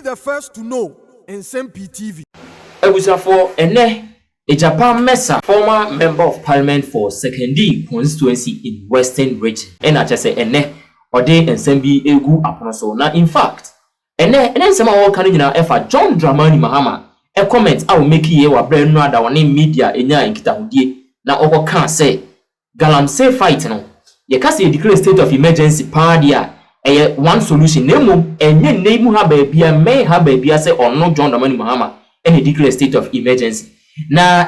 the first to know. Nsem-Pii TV. For Egyapa Mercer, former member of parliament for secondary constituency in Western region. And I just say or they Nsem-Pii egu aponoso. Now in fact, Nsem all can you effort John Dramani Mahama a comment I will make here wa brand new that one media enya enkita hodie na oko kan say galamsey fight no ye ka say declare state of emergency party one solution nemo enye nemu ha ba bia me ha ba bia say ono John Dramani Mahama and declare state of emergency na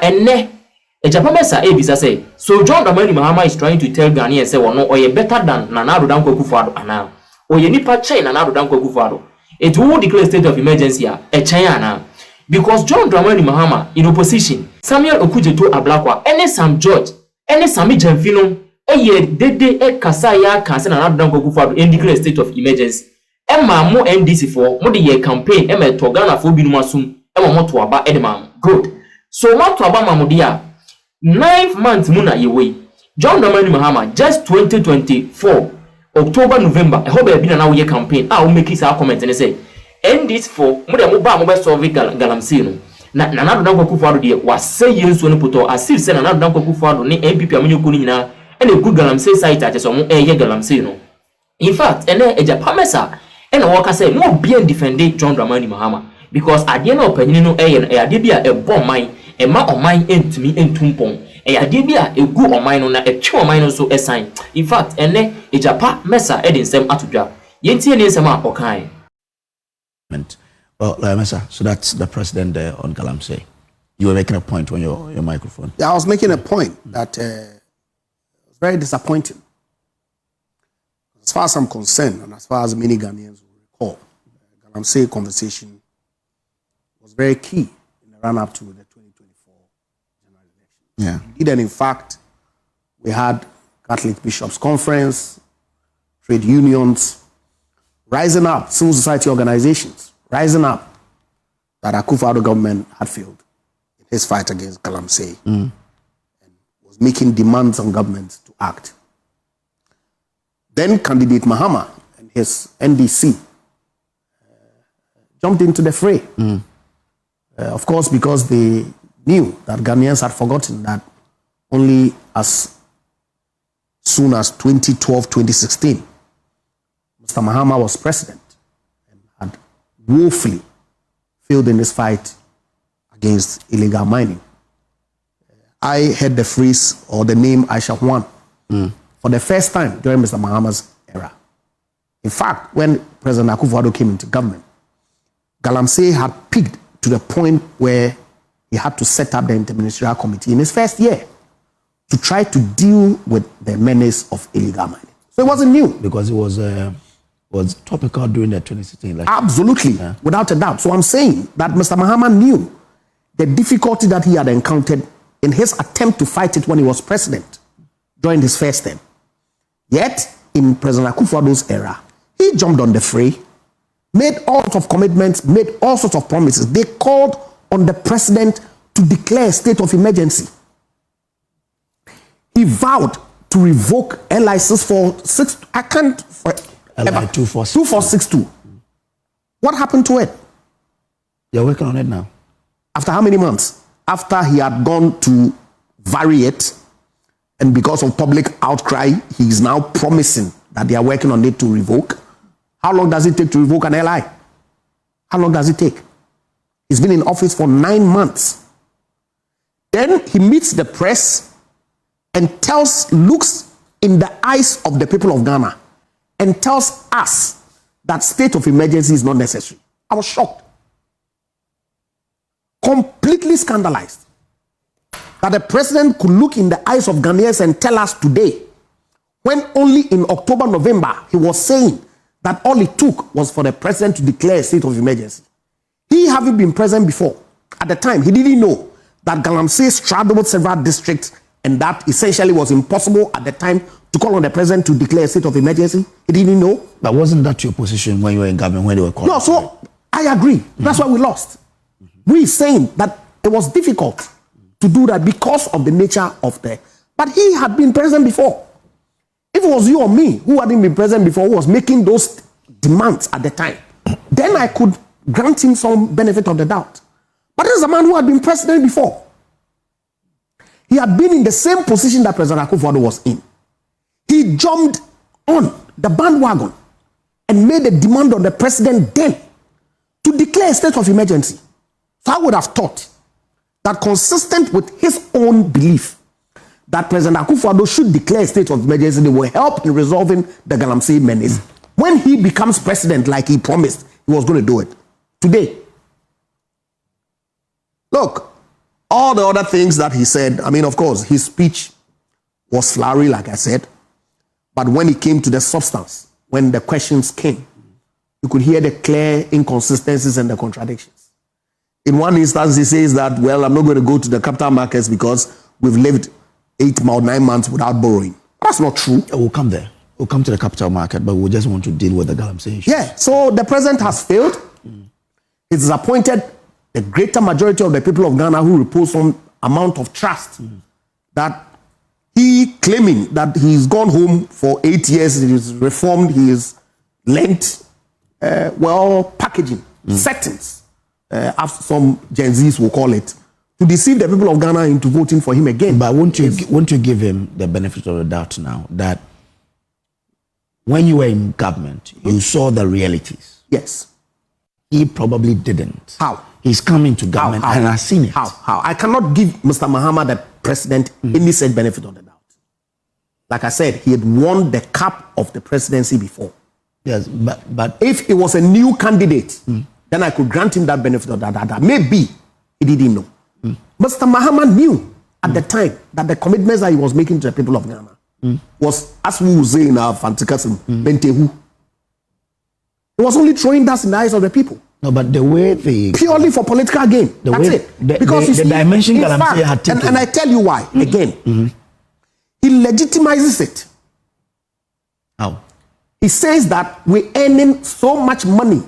Egyapa Mercer ebisa say so John Dramani Mahama is trying to tell Ghanaians say ono oye better than Nana Addo Dankwa Akufo-Addo ana oye nipa chain Nana Addo Dankwa Akufo-Addo it will declare state of emergency a China because John Dramani Mahama in opposition Samuel Okudezeto Ablakwa any Sam George any Sami Jamfino eye dede kasa ya kanse Nana Addo Dankwa Akufo-Addo in declare state of emergency emma mo NDC for mo de ye campaign emma to Ghana for bi no asum emma mo to aba edema good so mo to aba mamudia 9 months muna yewe John Dramani Mahama just 2024 October November I hope be na we campaign o make this comment and say end this for mo de mo ba mo be solve galamsey no na Nana Addo Dankwa Akufo-Addo de was say yenso no poto asif say Nana Addo Dankwa Akufo-Addo ni MPP amanyoko ni nyina e na good galamsey site ate so mo ye galamsey no in fact Egyapa Mercer and worker say mo bien defend John Dramani Mahama because ade na opanyini no ade bia e bom man e ma oman entumi entumpon ade bia egu oman no na etwe oman no so esan in fact Egyapa Mercer e de nsem atodwa yentie ne nsem a okan. Well, Mercer, so that's the president there on galamsey. You were making a point on your microphone. Yeah, I was making a point that it was very disappointing. As far as I'm concerned, and as far as many Ghanaians will recall, the galamsey conversation was very key in the run-up to the 2024 general election. Yeah. Indeed, and in fact, we had Catholic Bishops' Conference, trade unions, rising up, civil society organizations, rising up that Akufo-Addo government had failed in his fight against galamsey and was making demands on government to act. Then candidate Mahama and his NDC jumped into the fray. Of course, because they knew that Ghanaians had forgotten that only as soon as 2012, 2016, Mr. Mahama was president and had woefully failed in this fight against illegal mining. I heard the phrase or the name Aisha Juan for the first time during Mr. Mahama's era. In fact, when President Akufo-Addo came into government, galamsey had peaked to the point where he had to set up the interministerial committee in his first year to try to deal with the menace of illegal mining. So it wasn't new. Because it was topical during the 2016 election. Absolutely, yeah. Without a doubt. So I'm saying that Mr. Mahama knew the difficulty that he had encountered in his attempt to fight it when he was president during his first term. Yet, in President Akufo-Addo's era, he jumped on the fray, made all sorts of commitments, made all sorts of promises. They called on the president to declare a state of emergency. He vowed to revoke a license for 2462. What happened to it? You're working on it now. After how many months? After he had gone to vary it, and because of public outcry, he is now promising that they are working on it to revoke. How long does it take to revoke an LI? How long does it take? He's been in office for 9 months. Then he meets the press and looks in the eyes of the people of Ghana and tells us that state of emergency is not necessary. I was shocked. Completely scandalized that the president could look in the eyes of Ghanaians and tell us today, when only in October, November, he was saying that all it took was for the president to declare a state of emergency. He having been president before, at the time, he didn't know that galamsey straddled several districts and that essentially was impossible at the time to call on the president to declare a state of emergency. He didn't know. But wasn't that your position when you were in government, when they were calling? No, so I agree. That's why we lost. We saying that it was difficult to do that because of the nature of the... But he had been president before. If it was you or me who hadn't been president before, who was making those demands at the time, then I could grant him some benefit of the doubt. But this is a man who had been president before. He had been in the same position that President Akufo-Addo was in. He jumped on the bandwagon and made a demand on the president then to declare a state of emergency. So I would have thought that, consistent with his own belief that President Akufo-Addo should declare a state of emergency, they will help in resolving the Galamsey menace. When he becomes president, like he promised, he was going to do it. Today, look, all the other things that he said, I mean, of course, his speech was flowery, like I said. But when it came to the substance, when the questions came, you could hear the clear inconsistencies and the contradictions. In one instance, he says that, well, I'm not going to go to the capital markets because we've lived 8 or 9 months without borrowing. That's not true. We'll come there. We'll come to the capital market, but we just want to deal with the Galamsey issue. Yeah, so the president has failed. He disappointed the greater majority of the people of Ghana who repose some amount of trust that he claiming that he's gone home for 8 years, he's reformed, he is lent, packaging, settings, as some Gen Zs will call it, to deceive the people of Ghana into voting for him again. But won't you give him the benefit of the doubt now that when you were in government, you saw the realities? Yes. He probably didn't. How? He's coming to government and has seen it. How? I cannot give Mr. Mahama, the president, any such benefit of the doubt. Like I said, he had won the cup of the presidency before. Yes, but if he was a new candidate, then I could grant him that benefit of the doubt. Maybe he didn't know. Mr. Mahama knew at the time that the commitments that he was making to the people of Ghana was, as we would say in our fanticasm, bentehu. He was only throwing dust in the eyes of the people. No, but the way they... Purely for political gain. That's it. Because the dimension Galamsey had taken... And I tell you why, again. He legitimizes it. How? He says that we're earning so much money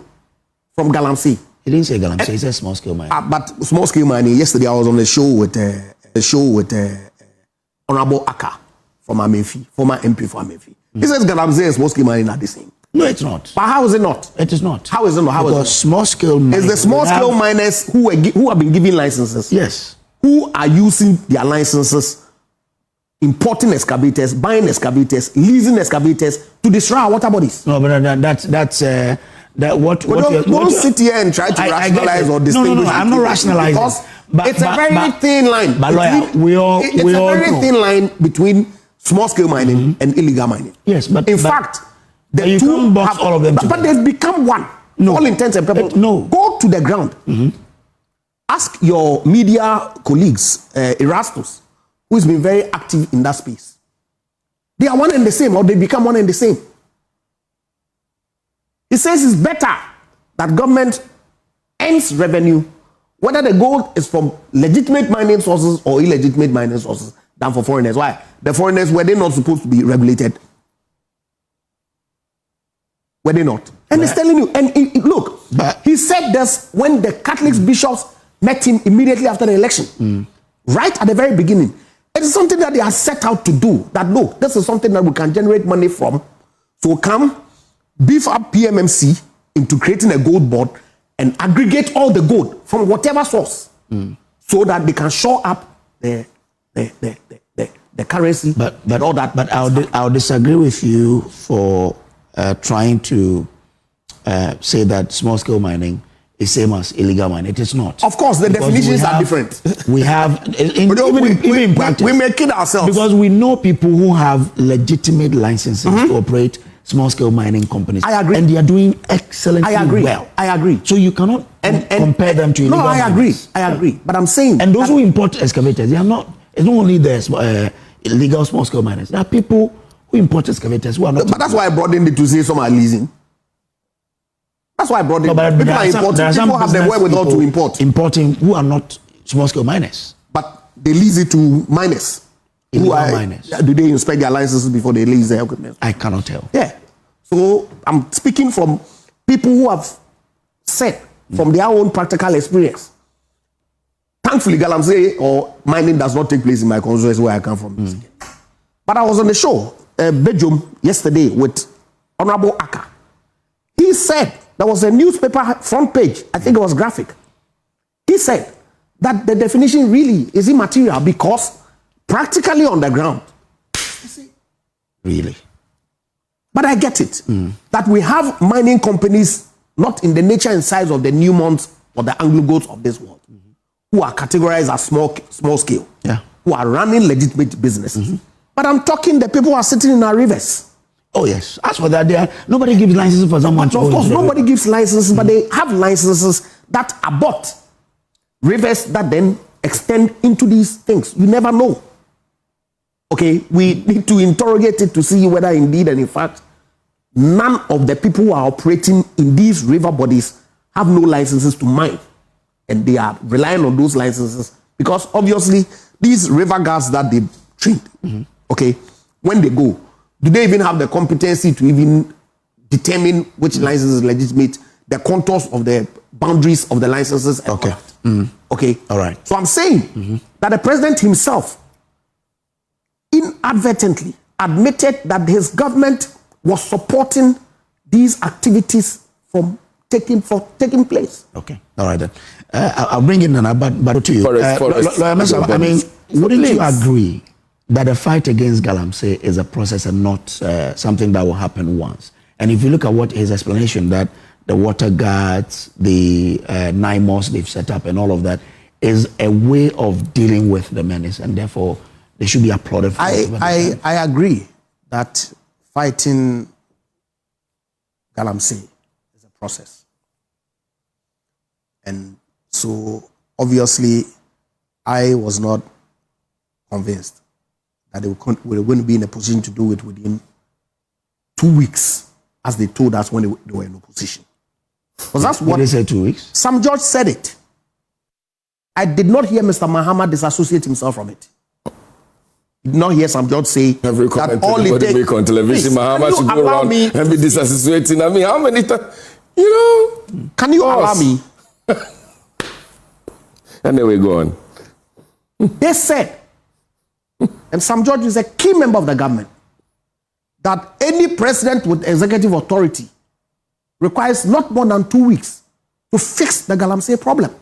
from Galamsey. He didn't say Galamsey, he said small scale mining. But small scale mining, yesterday I was on a show with Honorable Aka from Amenfi, former MP for Amenfi. He says Galamsey and small scale mining are the same. No, it's not. But how is it not? It is not. How is it not? Because small scale mining... It's the small scale miners who have been given licenses. Yes. Who are using their licenses, importing excavators, buying excavators, leasing excavators to destroy our water bodies. No, but don't sit here and try to rationalize or distinguish. No, I'm not rationalizing. Because it's a very thin line. But lawyer, we all very thin line between small scale mining and illegal mining. Yes, but in fact, the two box all of them together. But they've become one. No. All intents and purposes. No. Go to the ground. Ask your media colleagues, Erastus, who has been very active in that space. They are one and the same, or they become one and the same. He says it's better that government earns revenue, whether the gold is from legitimate mining sources or illegitimate mining sources, than for foreigners. Why? The foreigners, were they not supposed to be regulated? Were they not? And he's telling you, and look, he said this when the Catholic bishops met him immediately after the election. Right at the very beginning. It is something that they are set out to do. That look, this is something that we can generate money from. So come, beef up PMMC into creating a gold board and aggregate all the gold from whatever source so that they can shore up the currency and all that. But I'll disagree with you for trying to say that small scale mining is same as illegal mining. It is not. Of course, the definitions are different. We have even in practice. We make it ourselves because we know people who have legitimate licenses to operate small scale mining companies. I agree, and they are doing excellently well. I agree. So you cannot compare them to illegal. No, I agree. But I'm saying, and those who import excavators, they are not. It's not only the illegal small scale miners. There are people who import excavators who are not. But that's why I brought in to say some are leasing. That's why I brought in. No, but people are importing. People have the wherewithal to import. Importing who are not small scale miners. But they lease it to miners. Miners. Do they inspect their licenses before they lease their equipment? I cannot tell. Yeah. So I'm speaking from people who have said from their own practical experience. Thankfully, Galamsey or mining does not take place in my constituency where I come from. But I was on the show, Bejum, yesterday with Honorable Aka. He said there was a newspaper front page, I think it was graphic. He said that the definition really is immaterial because practically on the ground. Really? But I get it. That we have mining companies not in the nature and size of the Newmonts or the Anglo-Goats of this world, who are categorized as small scale, who are running legitimate businesses. But I'm talking the people who are sitting in our rivers. Oh yes. As for that, nobody gives licenses for someone to Of course, nobody river. gives licenses, but they have licenses that abut rivers that then extend into these things. You never know. Okay, we need to interrogate it to see whether indeed and in fact none of the people who are operating in these river bodies have no licenses to mine, and they are relying on those licenses because obviously these river guards that they train, okay, when they go, do they even have the competency to even determine which license is legitimate, the contours of the boundaries of the licenses? And Okay. all that? Okay. All right. So I'm saying that the president himself inadvertently admitted that his government was supporting these activities from taking place. Okay. All right then. I'll bring in an but to you. Lawyer Mercer, I mean, wouldn't you agree that the fight against Galamsey is a process and not something that will happen once? And if you look at what his explanation that the water guards, the NIMOS they've set up and all of that is a way of dealing with the menace, and therefore they should be applauded for I agree that fighting Galamsey is a process. And so obviously I was not convinced that they were going to be in a position to do it within 2 weeks, as they told us when they were in opposition. Because that's what they say 2 weeks. Sam George said it. I did not hear Mr. Mahama disassociate himself from it. Did not hear Sam George say every comment that all it anybody takes. make on television, Mahama should go around and be disassociating. I mean, how many times, you know? Can you allow me? Anyway, go on. They said, and Sam George is a key member of the government, that any president with executive authority requires not more than 2 weeks to fix the Galamsey problem.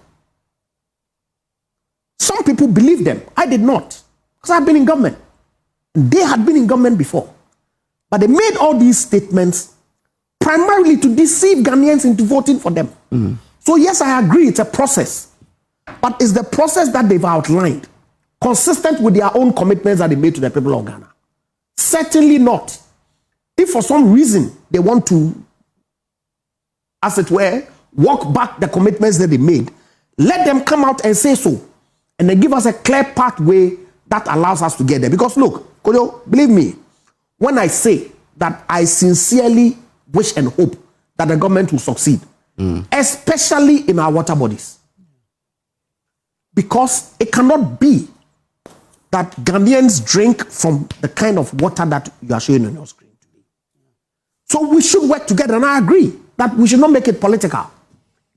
Some people believe them. I did not, because I've been in government. They had been in government before. But they made all these statements primarily to deceive Ghanaians into voting for them. So yes, I agree, it's a process. But it's the process that they've outlined consistent with their own commitments that they made to the people of Ghana? Certainly not. If for some reason they want to, as it were, walk back the commitments that they made, let them come out and say so. And then give us a clear pathway that allows us to get there. Because look, Kojo, believe me, when I say that I sincerely wish and hope that the government will succeed, especially in our water bodies. Because it cannot be that Ghanaians drink from the kind of water that you are showing on your screen today. So we should work together, and I agree that we should not make it political.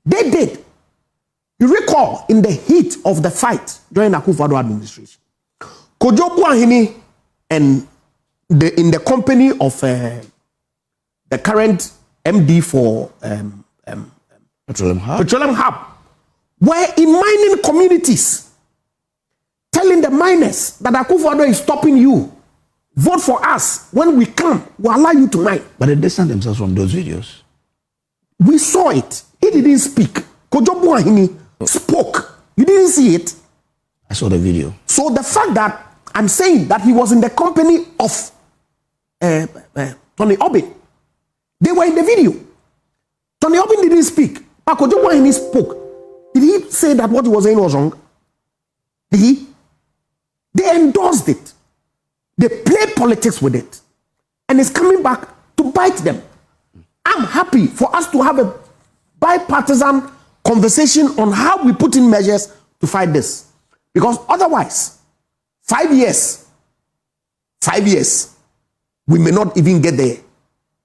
They did. You recall in the heat of the fight during the Akufo-Addo administration, Kojo Buahini and in the company of the current MD for Petroleum Hub were in mining communities telling the miners that Akufo-Addo is stopping you. Vote for us. When we come, we'll allow you to mine. But they distanced themselves from those videos. We saw it. He didn't speak. Kojo Buahini spoke. You didn't see it. I saw the video. So the fact that I'm saying that he was in the company of Tony Obin, they were in the video. Tony Obin didn't speak. But Kojo Buahini spoke. Did he say that what he was saying was wrong? Did he? They endorsed it. They played politics with it. And it's coming back to bite them. I'm happy for us to have a bipartisan conversation on how we put in measures to fight this. Because otherwise, 5 years, we may not even get there.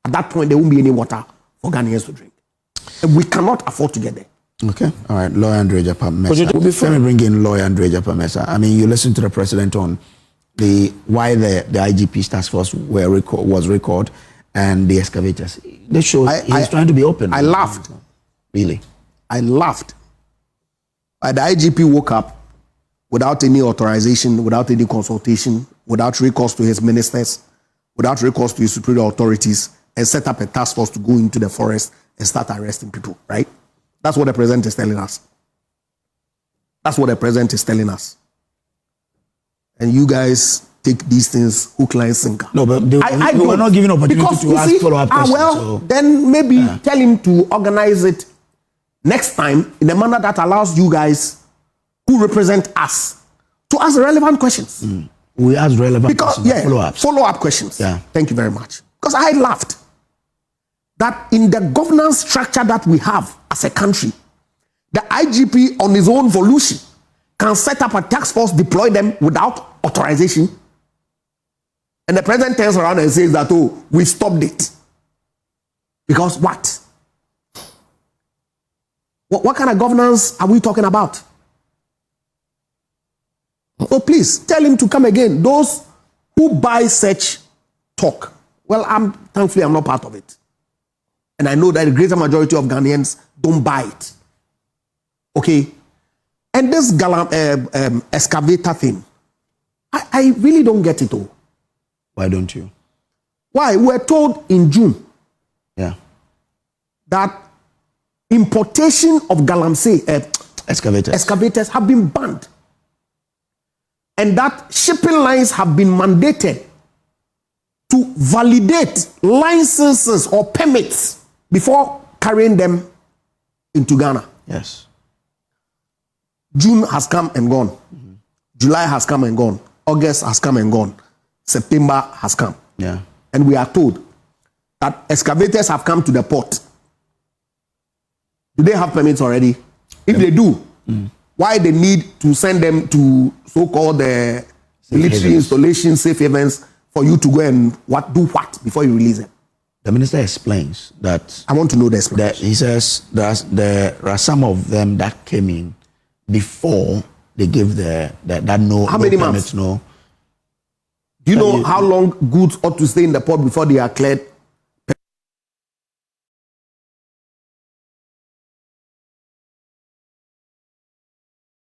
At that point, there won't be any water for Ghanaians to drink. And we cannot afford to get there. Okay. All right. Lawyer N0nsense Mercer. Let me bring in Lawyer N0nsense Mercer. I mean, you listened to the president on why the IGP's task force was recalled, and the excavators. This shows he's trying to be open. I laughed. Really? I laughed. The IGP woke up without any authorization, without any consultation, without recourse to his ministers, without recourse to his superior authorities, and set up a task force to go into the forest and start arresting people, right? That's what the president is telling us. That's what the president is telling us. And you guys take these things hook, line, sinker. No, but they were not given opportunity to ask follow-up questions. Well, so. Then maybe tell him to organize it next time in a manner that allows you guys who represent us to ask relevant questions. We ask relevant questions, follow-ups. Follow-up questions. Yeah. Thank you very much. Because I laughed that in the governance structure that we have as a country, the IGP on his own volition can set up a task force, deploy them without authorization. And the president turns around and says that, oh, we stopped it. Because what? What kind of governance are we talking about? So please, tell him to come again. Those who buy such talk, well, thankfully I'm not part of it. And I know that the greater majority of Ghanaians don't buy it. Okay? And this excavator thing, I really don't get it all. Why don't you? Why? We were told in June that importation of galamsey excavators have been banned. And that shipping lines have been mandated to validate licenses or permits before carrying them into Ghana. Yes. June has come and gone. July has come and gone. August has come and gone. September has come. Yeah. And we are told that excavators have come to the port. Do they have permits already? If they do, why they need to send them to so-called military installations, safe havens, for you to go and do what before you release them? The minister explains that. I want to know the explanation. He says there are some of them that came in before they gave that no. How many permits, months? No. Do you know how long goods ought to stay in the port before they are cleared